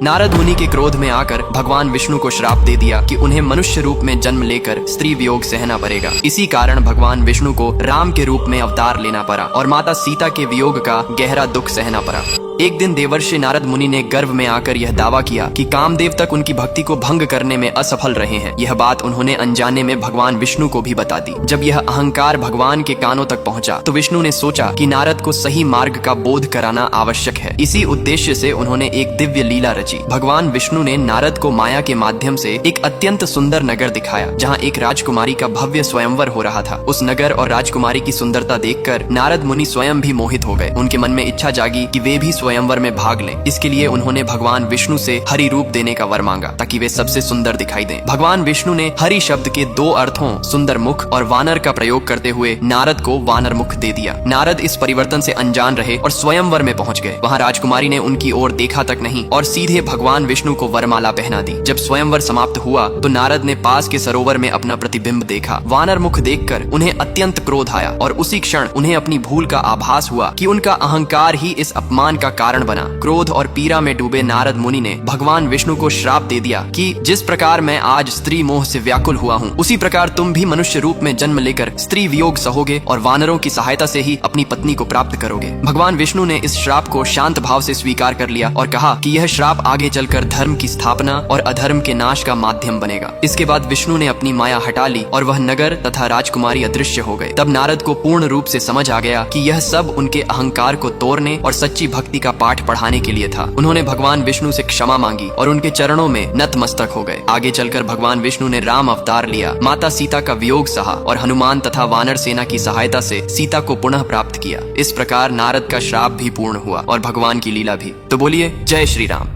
नारद मुनि के क्रोध में आकर भगवान विष्णु को श्राप दे दिया कि उन्हें मनुष्य रूप में जन्म लेकर स्त्री वियोग सहना पड़ेगा। इसी कारण भगवान विष्णु को राम के रूप में अवतार लेना पड़ा और माता सीता के वियोग का गहरा दुख सहना पड़ा। एक दिन देवर्षि नारद मुनि ने गर्व में आकर यह दावा किया कि कामदेव तक उनकी भक्ति को भंग करने में असफल रहे हैं। यह बात उन्होंने अनजाने में भगवान विष्णु को भी बता दी। जब यह अहंकार भगवान के कानों तक पहुंचा तो विष्णु ने सोचा कि नारद को सही मार्ग का बोध कराना आवश्यक है। इसी उद्देश्य से उन्होंने एक दिव्य लीला रची। भगवान विष्णु ने नारद को माया के माध्यम से एक अत्यंत सुंदर नगर दिखाया, जहाँ एक राजकुमारी का भव्य स्वयंवर हो रहा था। उस नगर और राजकुमारी की सुंदरता देखकर नारद मुनि स्वयं भी मोहित हो गए। उनके मन में इच्छा जागी कि वे भी स्वयंवर में भाग लें। इसके लिए उन्होंने भगवान विष्णु से हरि रूप देने का वर मांगा ताकि वे सबसे सुंदर दिखाई दें। भगवान विष्णु ने हरि शब्द के दो अर्थों सुंदर मुख और वानर का प्रयोग करते हुए नारद को वानर मुख दे दिया। नारद इस परिवर्तन से अनजान रहे और स्वयंवर में पहुंच गए। वहां राजकुमारी ने उनकी ओर देखा तक नहीं और सीधे भगवान विष्णु को वरमाला पहना दी। जब स्वयंवर समाप्त हुआ तो नारद ने पास के सरोवर में अपना प्रतिबिंब देखा। वानर मुख देखकर उन्हें अत्यंत क्रोध आया और उसी क्षण उन्हें अपनी भूल का आभास हुआ कि उनका अहंकार ही इस अपमान का कारण बना। क्रोध और पीड़ा में डूबे नारद मुनि ने भगवान विष्णु को श्राप दे दिया कि जिस प्रकार मैं आज स्त्री मोह से व्याकुल हुआ हूँ, उसी प्रकार तुम भी मनुष्य रूप में जन्म लेकर स्त्री वियोग सहोगे और वानरों की सहायता से ही अपनी पत्नी को प्राप्त करोगे। भगवान विष्णु ने इस श्राप को शांत भाव से स्वीकार कर लिया और कहा कि यह श्राप आगे चलकर धर्म की स्थापना और अधर्म के नाश का माध्यम बनेगा। इसके बाद विष्णु ने अपनी माया हटा ली और वह नगर तथा राजकुमारी अदृश्य हो गए। तब नारद को पूर्ण रूप से समझ आ गया कि यह सब उनके अहंकार को तोड़ने और सच्ची भक्ति का पाठ पढ़ाने के लिए था। उन्होंने भगवान विष्णु से क्षमा मांगी और उनके चरणों में नतमस्तक हो गए। आगे चलकर भगवान विष्णु ने राम अवतार लिया, माता सीता का वियोग सहा और हनुमान तथा वानर सेना की सहायता से सीता को पुनः प्राप्त किया। इस प्रकार नारद का श्राप भी पूर्ण हुआ और भगवान की लीला भी। तो बोलिए जय श्री राम।